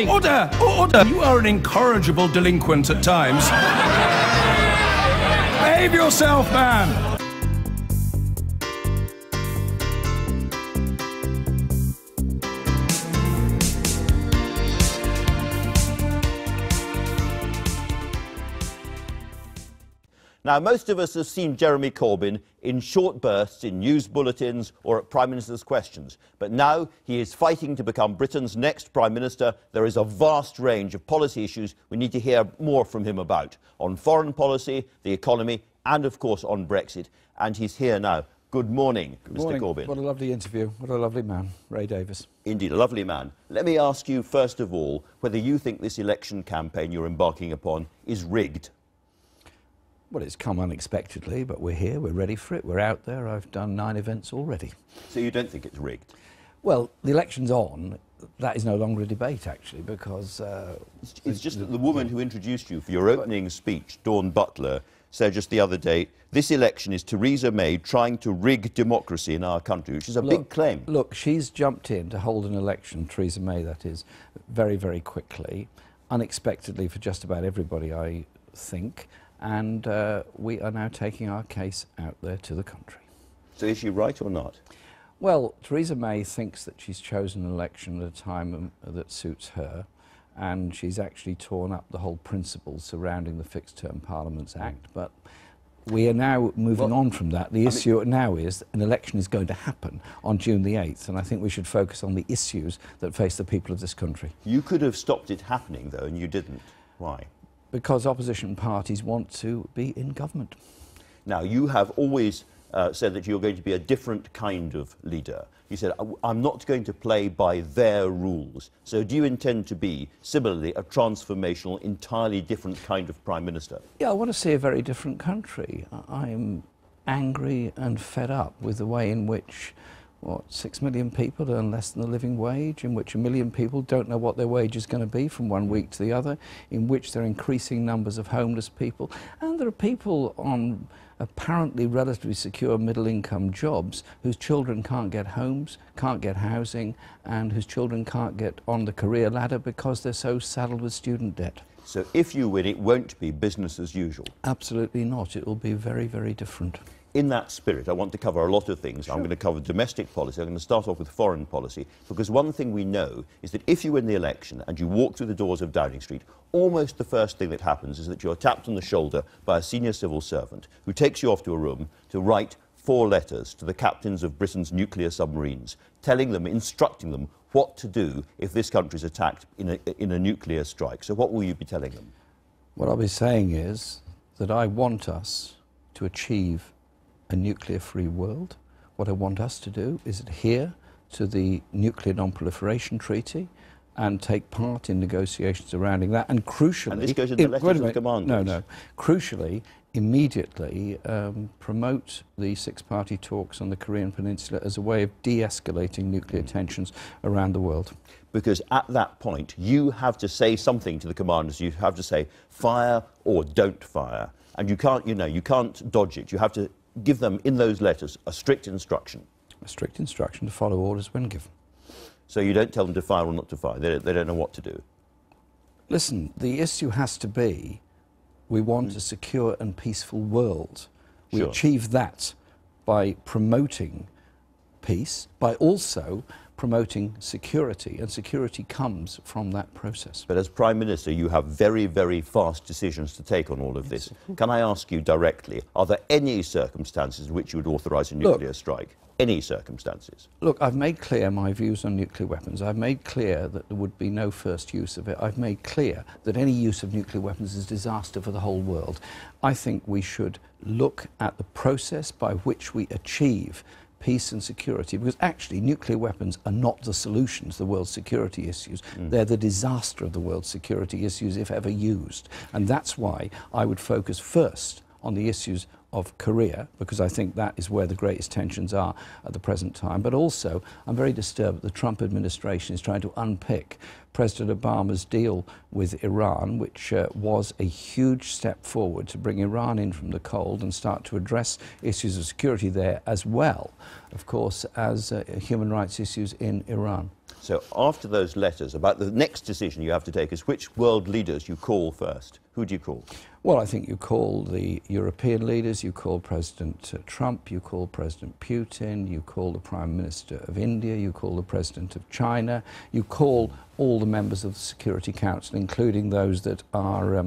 Order! Order! You are an incorrigible delinquent at times. Behave yourself, man! Now, most of us have seen Jeremy Corbyn in short bursts in news bulletins or at Prime Minister's questions. But now he is fighting to become Britain's next Prime Minister. There is a vast range of policy issues we need to hear more from him about. On foreign policy, the economy, and of course on Brexit. And he's here now. Good morning, Mr. Corbyn. What a lovely interview. What a lovely man, Ray Davis. Indeed, a lovely man. Let me ask you, first of all, whether you think this election campaign you're embarking upon is rigged. Well, it's come unexpectedly, but we're here, we're ready for it, we're out there. I've done 9 events already. So you don't think it's rigged? Well, the election's on. That is no longer a debate, actually, because... it's just that the woman who introduced you for your opening speech, Dawn Butler, said just the other day, this election is Theresa May trying to rig democracy in our country, which is a big claim. Look, she's jumped in to hold an election, Theresa May, that is, very, very quickly, unexpectedly for just about everybody, I think. And we are now taking our case out there to the country. So is she right or not? Well, Theresa May thinks that she's chosen an election at a time that suits her, and she's actually torn up the whole principle surrounding the Fixed Term Parliaments Act. But we are now moving on from that. The issue now is an election is going to happen on June the 8th, and I think we should focus on the issues that face the people of this country. You could have stopped it happening, though, and you didn't. Why? Because opposition parties want to be in government. Now, you have always said that you're going to be a different kind of leader. You said, I'm not going to play by their rules. So do you intend to be, similarly, a transformational, entirely different kind of Prime Minister? Yeah, I want to see a very different country. I'm angry and fed up with the way in which 6 million people earn less than the living wage, in which 1 million people don't know what their wage is going to be from one week to the other, in which there are increasing numbers of homeless people, and there are people on apparently relatively secure middle-income jobs whose children can't get homes, can't get housing, and whose children can't get on the career ladder because they're so saddled with student debt. So if you win, it won't be business as usual? Absolutely not. It will be very, very different. In that spirit, I want to cover a lot of things. Sure. I'm going to cover domestic policy. I'm going to start off with foreign policy, because one thing we know is that if you win the election and you walk through the doors of Downing Street, almost the first thing that happens is that you're tapped on the shoulder by a senior civil servant who takes you off to a room to write 4 letters to the captains of Britain's nuclear submarines, telling them, instructing them what to do if this country is attacked in a nuclear strike. So what will you be telling them? What I'll be saying is that I want us to achieve a nuclear-free world. What I want us to do is adhere to the Nuclear Non-Proliferation Treaty and take part in negotiations surrounding that, and crucially... And this goes in the letters of command. No. Crucially, immediately promote the 6-party talks on the Korean Peninsula as a way of de-escalating nuclear tensions around the world. Because at that point, you have to say something to the commanders. You have to say, fire or don't fire. And you can't, you can't dodge it. You have to give them, in those letters, a strict instruction. A strict instruction to follow orders when given. So you don't tell them to fire or not to fire. They don't know what to do. Listen, the issue has to be, we want a secure and peaceful world. We achieve that by promoting peace, by also promoting security, and security comes from that process. But as Prime Minister, you have very, very fast decisions to take on all of this. Can I ask you directly, are there any circumstances in which you would authorise a nuclear strike? Any circumstances? Look, I've made clear my views on nuclear weapons. I've made clear that there would be no first use of it. I've made clear that any use of nuclear weapons is disaster for the whole world. I think we should look at the process by which we achieve peace and security, because actually nuclear weapons are not the solution to the world's security issues. They're the disaster of the world's security issues if ever used. And that's why I would focus first on the issues of Korea, because I think that is where the greatest tensions are at the present time. But also, I'm very disturbed that the Trump administration is trying to unpick President Obama's deal with Iran, which was a huge step forward to bring Iran in from the cold and start to address issues of security there, as well, of course, as human rights issues in Iran. So after those letters, about the next decision you have to take is which world leaders you call first. Who do you call? Well, I think you call the European leaders, you call President Trump, you call President Putin, you call the Prime Minister of India, you call the President of China, you call all the members of the Security Council, including those that are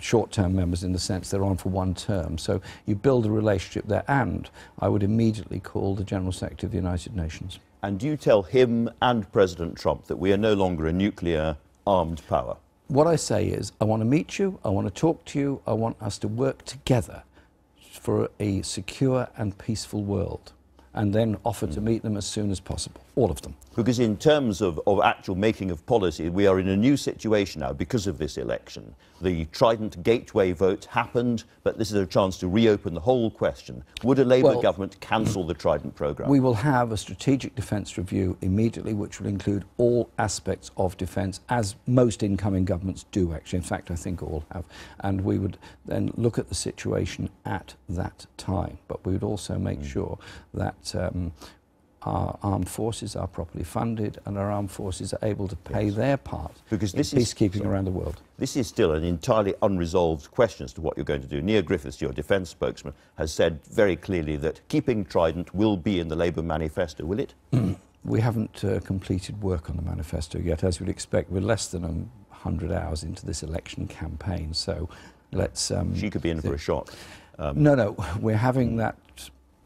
short-term members in the sense they're on for one term. So you build a relationship there, and I would immediately call the General Secretary of the United Nations. And do you tell him and President Trump that we are no longer a nuclear-armed power? What I say is, I want to meet you, I want to talk to you, I want us to work together for a secure and peaceful world, and then offer to meet them as soon as possible, all of them. Because in terms of actual making of policy, we are in a new situation now because of this election. The Trident Gateway vote happened, but this is a chance to reopen the whole question. Would a Labour government cancel the Trident programme? We will have a strategic defence review immediately, which will include all aspects of defence, as most incoming governments do, actually. In fact, I think all have. And we would then look at the situation at that time. But we would also make sure that our armed forces are properly funded and our armed forces are able to play their part because this in peacekeeping around the world. This is still an entirely unresolved question as to what you're going to do. Neil Griffiths, your defence spokesman, has said very clearly that keeping Trident will be in the Labour manifesto, will it? We haven't completed work on the manifesto yet. As you'd expect, we're less than 100 hours into this election campaign, so let's... she could be in for a shock. No, we're having that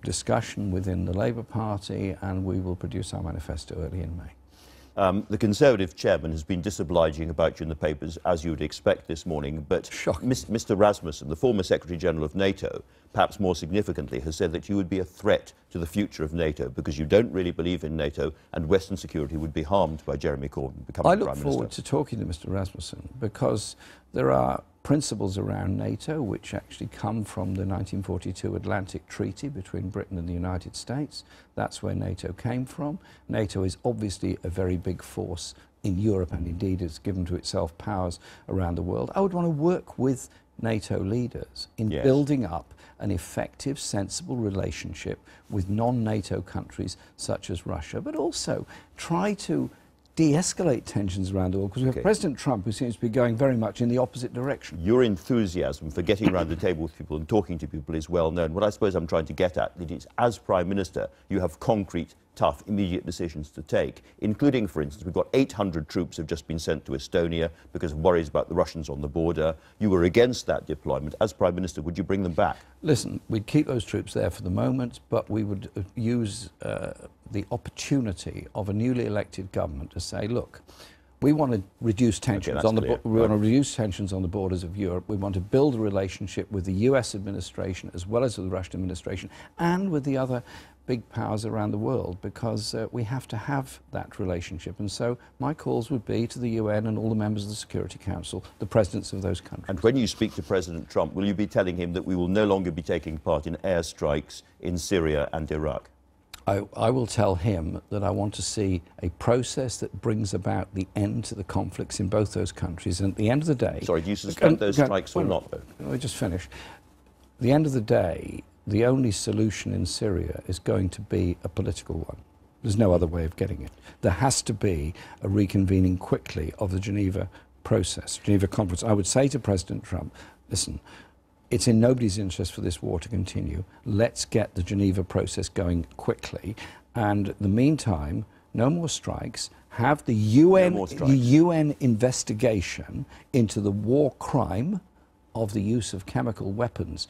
discussion within the Labour Party, and we will produce our manifesto early in May. The Conservative chairman has been disobliging about you in the papers, as you would expect this morning, but Mr. Rasmussen, the former Secretary-General of NATO, perhaps more significantly, has said that you would be a threat to the future of NATO because you don't really believe in NATO and Western security would be harmed by Jeremy Corbyn becoming Prime Minister. I look forward to talking to Mr. Rasmussen because there are principles around NATO which actually come from the 1942 Atlantic Treaty between Britain and the United States. That's where NATO came from. NATO is obviously a very big force in Europe, and indeed has given to itself powers around the world. I would want to work with NATO leaders in building up an effective, sensible relationship with non-NATO countries such as Russia, but also try to de-escalate tensions around the world, because we have President Trump who seems to be going very much in the opposite direction. Your enthusiasm for getting around the table with people and talking to people is well known. What I suppose I'm trying to get at is, as Prime Minister, you have concrete, tough, immediate decisions to take, including, for instance, we've got 800 troops have just been sent to Estonia because of worries about the Russians on the border. You were against that deployment. As Prime Minister, would you bring them back? Listen, we'd keep those troops there for the moment, but we would use the opportunity of a newly elected government to say, look, we want to reduce tensions on the borders of Europe. We want to build a relationship with the US administration as well as with the Russian administration and with the other big powers around the world, because we have to have that relationship. And so my calls would be to the UN and all the members of the Security Council, the presidents of those countries. And when you speak to President Trump, will you be telling him that we will no longer be taking part in airstrikes in Syria and Iraq? I will tell him that I want to see a process that brings about the end to the conflicts in both those countries. And at the end of the day... Sorry, do you suspend those strikes or not, though? Let me just finish. At the end of the day, the only solution in Syria is going to be a political one. There's no other way of getting it. There has to be a reconvening quickly of the Geneva process, Geneva conference. I would say to President Trump, listen, it's in nobody's interest for this war to continue. Let's get the Geneva process going quickly. And in the meantime, no more strikes. Have the UN investigation into the war crime of the use of chemical weapons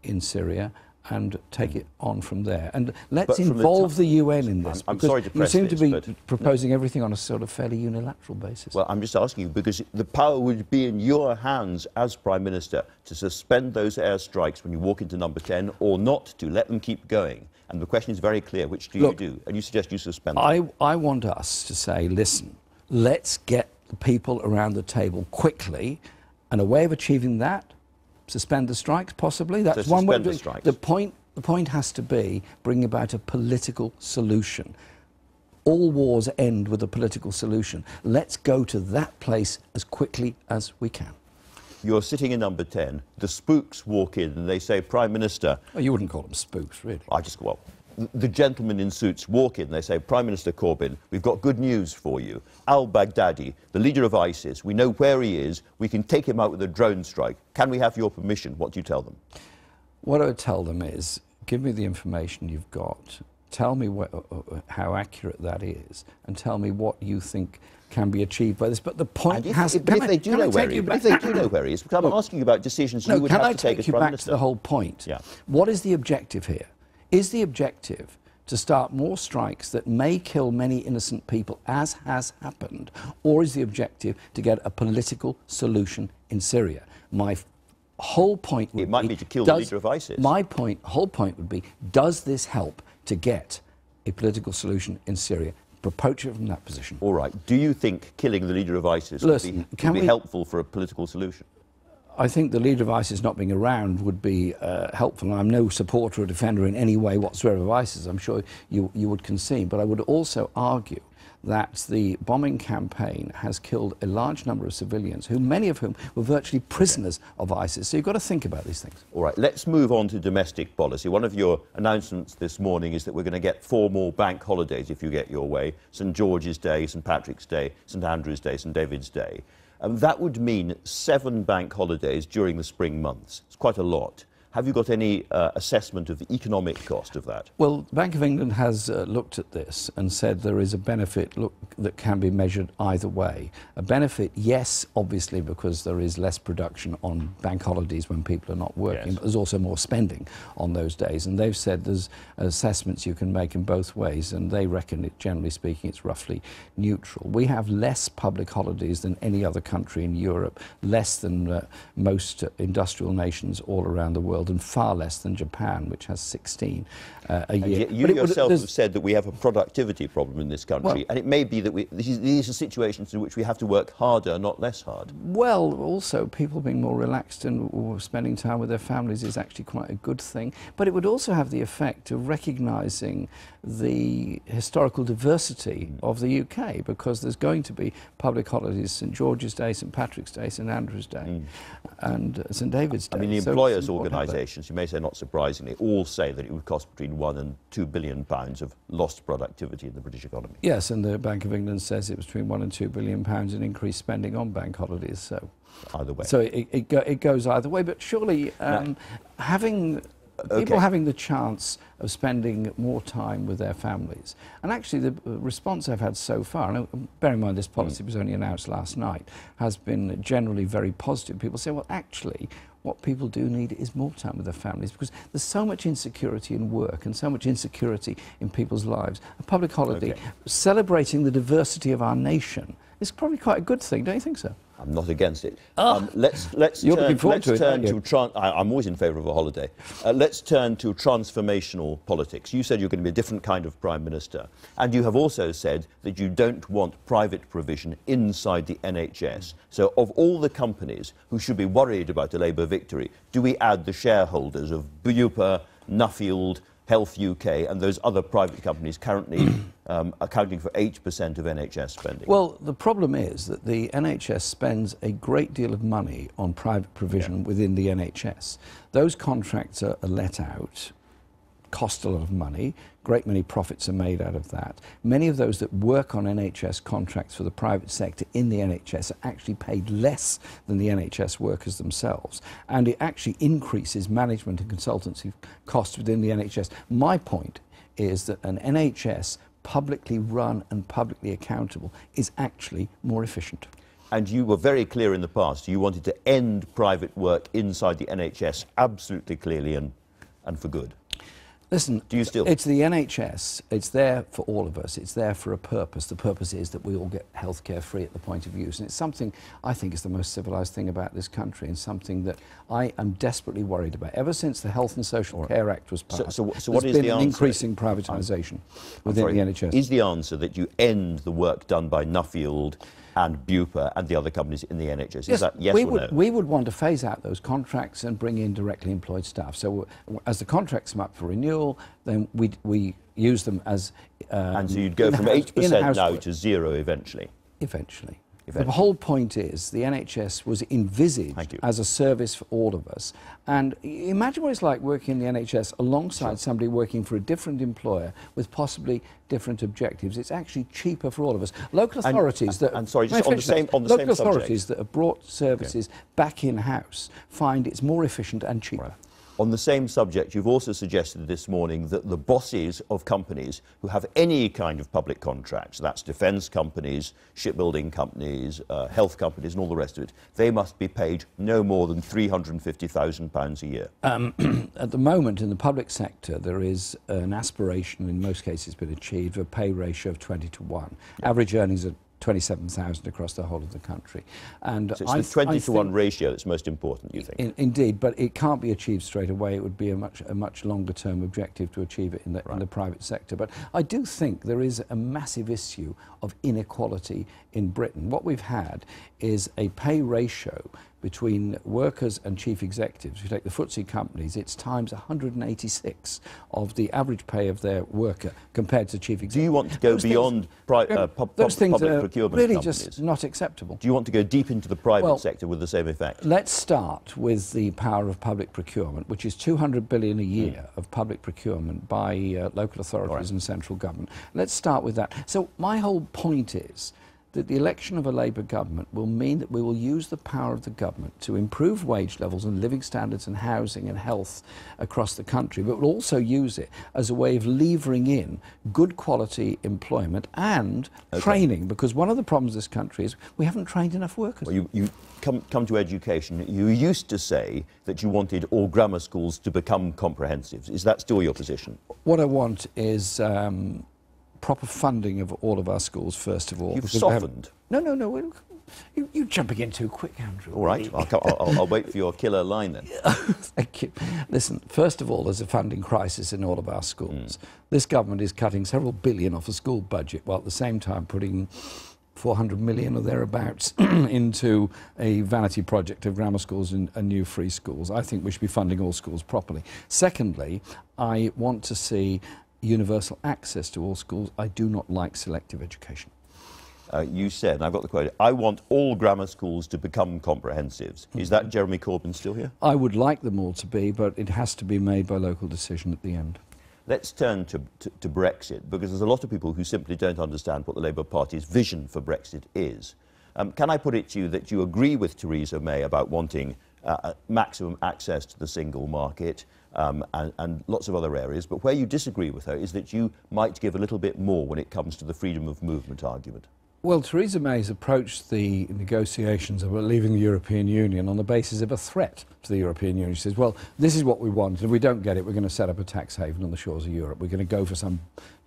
in Syria, and take it on from there. And let's involve the UN in this. I'm sorry to press you seem to be proposing everything on a sort of fairly unilateral basis. Well, I'm just asking you, because the power would be in your hands as Prime Minister to suspend those airstrikes when you walk into number 10, or not to let them keep going. And the question is very clear, which do you do? And you suggest you suspend them. I want us to say, listen, let's get the people around the table quickly, and a way of achieving that, suspend the strikes, possibly. That's one way of doing it. The point has to be bring about a political solution. All wars end with a political solution. Let's go to that place as quickly as we can. You're sitting in number 10. The spooks walk in and they say, Prime Minister... Well, you wouldn't call them spooks, really. Well, the gentlemen in suits walk in, they say, Prime Minister Corbyn, we've got good news for you. Al-Baghdadi, the leader of ISIS, we know where he is, we can take him out with a drone strike. Can we have your permission? What do you tell them? What I would tell them is, give me the information you've got, tell me how accurate that is, and tell me what you think can be achieved by this. But the point has... But if they do know where he is, because I'm asking you about decisions you would have to take as Prime Minister. Can I take you back to the whole point? Yeah. What is the objective here? Is the objective to start more strikes that may kill many innocent people, as has happened, or is the objective to get a political solution in Syria? My whole point would be... It might be to kill the leader of ISIS. My whole point would be, does this help to get a political solution in Syria? Approach it from that position. All right. Do you think killing the leader of ISIS would be helpful for a political solution? I think the leader of ISIS not being around would be helpful. And I'm no supporter or defender in any way whatsoever of ISIS. I'm sure you would concede. But I would also argue that the bombing campaign has killed a large number of civilians, many of whom were virtually prisoners of ISIS. So you've got to think about these things. All right, let's move on to domestic policy. One of your announcements this morning is that we're going to get 4 more bank holidays if you get your way. St George's Day, St Patrick's Day, St Andrew's Day, St David's Day. That would mean 7 bank holidays during the spring months. It's quite a lot. Have you got any assessment of the economic cost of that? Well, the Bank of England has looked at this and said there is a benefit that can be measured either way. A benefit, yes, obviously, because there is less production on bank holidays when people are not working, but there's also more spending on those days. And they've said there's assessments you can make in both ways, and they reckon it, generally speaking, it's roughly neutral. We have less public holidays than any other country in Europe, less than most industrial nations all around the world, and far less than Japan, which has 16 a year. You yourself have said that we have a productivity problem in this country, and it may be that these are situations in which we have to work harder, not less hard. Well, also, people being more relaxed and spending time with their families is actually quite a good thing. But it would also have the effect of recognising the historical diversity of the UK, because there's going to be public holidays, St George's Day, St Patrick's Day, St Andrew's Day, and St David's Day. I mean, the employers' organisations, you may say not surprisingly, all say that it would cost between £1 and £2 billion of lost productivity in the British economy. Yes, and the Bank of England says it was between £1 and £2 billion in increased spending on bank holidays. So either way. So it goes either way. But surely people having the chance of spending more time with their families. And actually the response I've had so far, and bear in mind this policy was only announced last night, has been generally very positive. People say, well, actually, what people do need is more time with their families, because there's so much insecurity in work and so much insecurity in people's lives. A public holiday celebrating the diversity of our nation is probably quite a good thing, don't you think so? I'm not against it. Let's You're looking forward to it, aren't you? I'm always in favour of a holiday. Let's turn to transformational politics. You said you're going to be a different kind of Prime Minister, and you have also said that you don't want private provision inside the NHS. So of all the companies who should be worried about a Labour victory, do we add the shareholders of Bupa, Nuffield, Health UK and those other private companies currently accounting for 8% of NHS spending? Well, the problem is that the NHS spends a great deal of money on private provision within the NHS. Those contracts are let out, cost a lot of money, great many profits are made out of that. Many of those that work on NHS contracts for the private sector in the NHS are actually paid less than the NHS workers themselves, and it actually increases management and consultancy costs within the NHS. My point is that an NHS publicly run and publicly accountable is actually more efficient. And you were very clear in the past, you wanted to end private work inside the NHS absolutely clearly and for good. Listen, do you still? It's the NHS. It's there for all of us. It's there for a purpose. The purpose is that we all get healthcare free at the point of use. And it's something I think is the most civilised thing about this country, and something that I am desperately worried about. Ever since the Health and Social Care Act was passed, so what is there's been the an answer? Increasing privatisation within the NHS. Is the answer that you end the work done by Nuffield and Bupa and the other companies in the NHS? Is that yes or no? We would want to phase out those contracts and bring in directly employed staff. So as the contracts come up for renewal, then we use them as... and so you'd go from 8% now to 0 eventually? Eventually. The whole point is the NHS was envisaged as a service for all of us. And imagine what it's like working in the NHS alongside somebody working for a different employer with possibly different objectives. It's actually cheaper for all of us. Local authorities that have brought services back in-house find it's more efficient and cheaper. Right. On the same subject, you've also suggested this morning that the bosses of companies who have any kind of public contracts, that's defence companies, shipbuilding companies, health companies and all the rest of it, they must be paid no more than £350,000 a year. At the moment, in the public sector, there is an aspiration, in most cases been achieved, of a pay ratio of 20 to 1. Average earnings are 27,000 across the whole of the country. And so it's the 20 to 1 ratio that's most important, you think? Indeed, but it can't be achieved straight away. It would be a much longer term objective to achieve it in the private sector. But I do think there is a massive issue of inequality in Britain. What we've had is a pay ratio between workers and chief executives. If you take the FTSE companies, it's times 186 of the average pay of their worker compared to chief executives. Do you want to go beyond public procurement really companies? Just not acceptable. Do you want to go deep into the private sector with the same effect? Let's start with the power of public procurement, which is 200 billion a year of public procurement by local authorities and central government. Let's start with that. So my whole point is that the election of a Labour government will mean that we will use the power of the government to improve wage levels and living standards and housing and health across the country, but we'll also use it as a way of levering in good quality employment and training, because one of the problems of this country is we haven't trained enough workers. Well, you come to education. You used to say that you wanted all grammar schools to become comprehensive. Is that still your position? What I want is proper funding of all of our schools, first of all. You've softened. No. You're jumping in too quick, Andrew. All right, I'll wait for your killer line then. Thank you. Listen, first of all, there's a funding crisis in all of our schools. This government is cutting several billion off the school budget, while at the same time putting 400 million or thereabouts into a vanity project of grammar schools and new free schools. I think we should be funding all schools properly. Secondly, I want to see universal access to all schools. I do not like selective education. You said, and I've got the quote, I want all grammar schools to become comprehensives. Is that Jeremy Corbyn still here? I would like them all to be, but it has to be made by local decision at the end. Let's turn to Brexit, because there's a lot of people who simply don't understand what the Labour Party's vision for Brexit is. Can I put it to you that you agree with Theresa May about wanting maximum access to the single market, and lots of other areas, but where you disagree with her is that you might give a little bit more when it comes to the freedom of movement argument? Well, Theresa May's approached the negotiations about leaving the European Union on the basis of a threat to the European Union. She says, well, this is what we want, and if we don't get it, we're going to set up a tax haven on the shores of Europe. We're going to go for some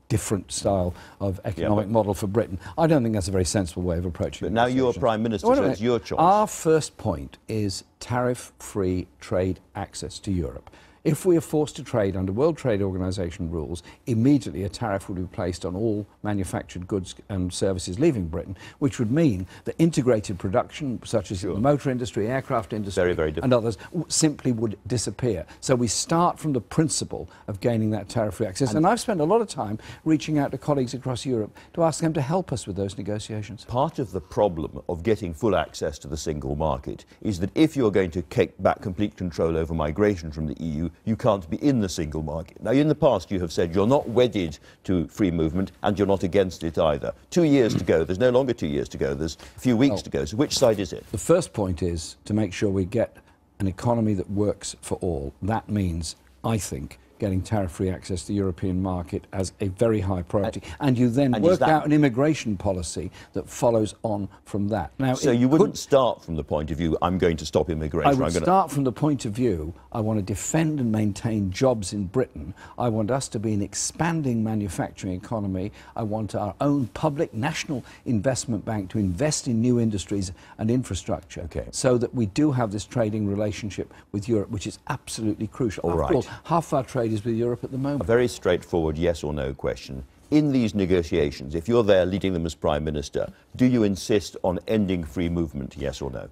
different style of economic model for Britain. I don't think that's a very sensible way of approaching it. But now you're Prime Minister, so it's your choice. Our first point is tariff-free trade access to Europe. If we are forced to trade under World Trade Organization rules, immediately a tariff would be placed on all manufactured goods and services leaving Britain, which would mean that integrated production, such as the motor industry, aircraft industry, and others, simply would disappear. So we start from the principle of gaining that tariff-free access. And I've spent a lot of time reaching out to colleagues across Europe to ask them to help us with those negotiations. Part of the problem of getting full access to the single market is that if you're going to take back complete control over migration from the EU, you can't be in the single market. Now, in the past, you have said you're not wedded to free movement and you're not against it either. 2 years to go. There's no longer 2 years to go. There's a few weeks to go. So which side is it? The first point is to make sure we get an economy that works for all. That means, I think, getting tariff-free access to the European market as a very high priority. And you then work out an immigration policy that follows on from that. Now, so you wouldn't start from the point of view, I'm going to stop immigration. I would start from the point of view, I want to defend and maintain jobs in Britain. I want us to be an expanding manufacturing economy. I want our own public national investment bank to invest in new industries and infrastructure, so that we do have this trading relationship with Europe, which is absolutely crucial. After all, half our trade is with Europe at the moment. A very straightforward yes or no question. In these negotiations, if you're there leading them as Prime Minister, do you insist on ending free movement, yes or no?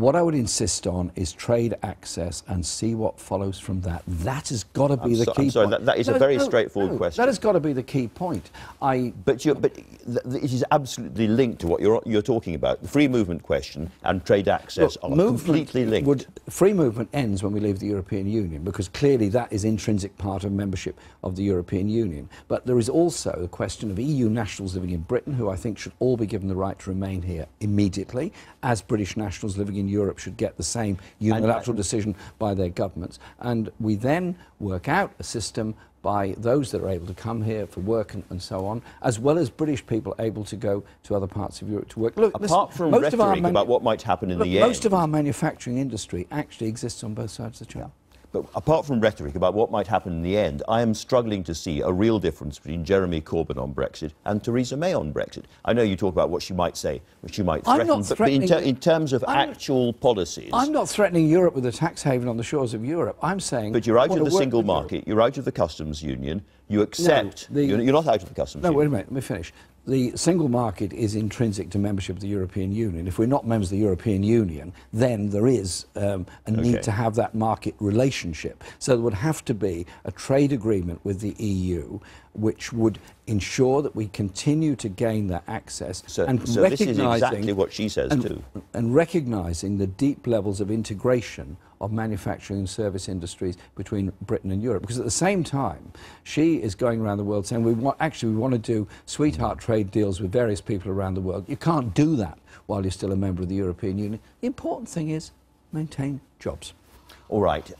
What I would insist on is trade access and see what follows from that. That has got to be the key I'm sorry, point. that is a very straightforward question. That has got to be the key point. But it is absolutely linked to what you're talking about. The free movement question and trade access are completely linked. Free movement ends when we leave the European Union, because clearly that is intrinsic part of membership of the European Union. But there is also the question of EU nationals living in Britain, who I think should all be given the right to remain here immediately, as British nationals living in Europe should get the same unilateral decision by their governments. And we then work out a system by those that are able to come here for work and so on, as well as British people able to go to other parts of Europe to work. Look, apart from rhetoric about what might happen in the end. Most of our manufacturing industry actually exists on both sides of the channel. But apart from rhetoric about what might happen in the end, I am struggling to see a real difference between Jeremy Corbyn on Brexit and Theresa May on Brexit. I know you talk about what she might say, what she might threaten, but in terms of actual policies... I'm not threatening Europe with a tax haven on the shores of Europe. I'm saying... But you're out of the single market, you're out of the customs union, you accept... No, you're not out of the customs union. No, wait a minute, let me finish. The single market is intrinsic to membership of the European Union. If we're not members of the European Union, then there is a need to have that market relationship. So there would have to be a trade agreement with the EU which would ensure that we continue to gain that access. So this is exactly what she says too. And recognising the deep levels of integration of manufacturing and service industries between Britain and Europe. Because at the same time, she is going around the world saying, we want to do sweetheart trade deals with various people around the world. You can't do that while you're still a member of the European Union. The important thing is maintain jobs. All right.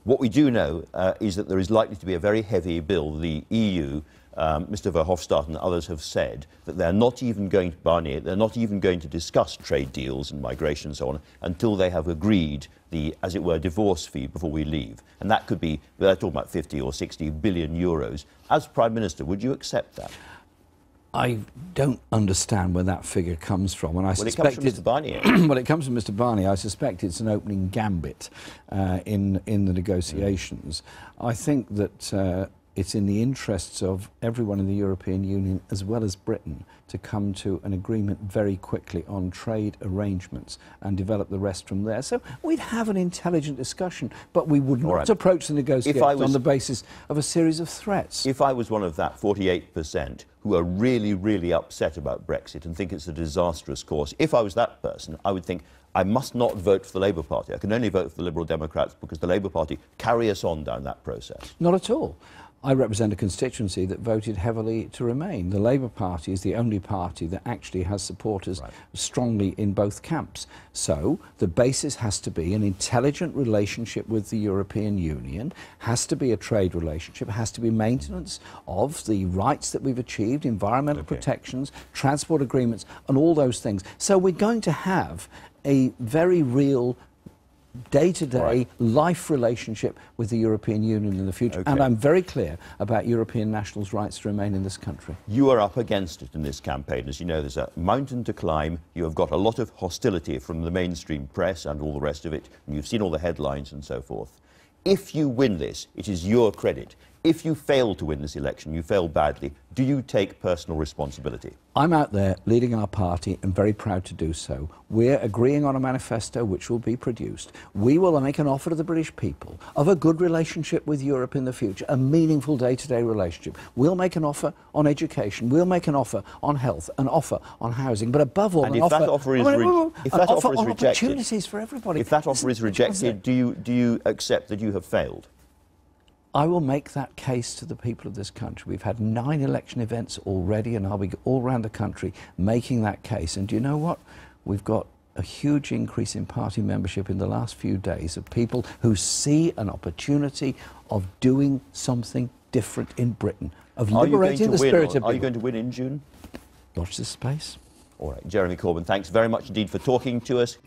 What we do know is that there is likely to be a very heavy bill. The EU, Mr Verhofstadt and others have said that they're not even going to, Barnier, they're not even going to discuss trade deals and migration and so on until they have agreed the, as it were, divorce fee before we leave. And that could be, they're talking about 50 or 60 billion euros. As Prime Minister, would you accept that? I don't understand where that figure comes from, and I suspect it comes from Mr Barnier. Well, it comes from Mr Barnier. I suspect it's an opening gambit in the negotiations. I think that it's in the interests of everyone in the European Union, as well as Britain, to come to an agreement very quickly on trade arrangements and develop the rest from there. So we'd have an intelligent discussion, but we would not approach the negotiations on the basis of a series of threats. If I was one of that 48% who are really, really upset about Brexit and think it's a disastrous course, if I was that person, I would think, I must not vote for the Labour Party. I can only vote for the Liberal Democrats because the Labour Party carry us on down that process. Not at all. I represent a constituency that voted heavily to remain. The Labour Party is the only party that actually has supporters strongly in both camps. So the basis has to be an intelligent relationship with the European Union, has to be a trade relationship, has to be maintenance of the rights that we've achieved, environmental protections, transport agreements, and all those things. So we're going to have a very real day-to-day life relationship with the European Union in the future. And I'm very clear about European nationals' rights to remain in this country. You are up against it in this campaign. As you know, there's a mountain to climb. You have got a lot of hostility from the mainstream press and all the rest of it. And you've seen all the headlines and so forth. If you win this, it is your credit. If you fail to win this election, you fail badly, do you take personal responsibility? I'm out there leading our party and very proud to do so. We're agreeing on a manifesto which will be produced. We will make an offer to the British people of a good relationship with Europe in the future, a meaningful day-to-day relationship. We'll make an offer on education. We'll make an offer on health, an offer on housing, but above all, and if that offer is rejected, opportunities for everybody. If that offer is rejected, do you accept that you have failed? I will make that case to the people of this country. We've had 9 election events already, and I'll be all around the country making that case. And do you know what? We've got a huge increase in party membership in the last few days of people who see an opportunity of doing something different in Britain, of liberating the spirit of people. Are you going to win in June? Watch this space. All right, Jeremy Corbyn, thanks very much indeed for talking to us.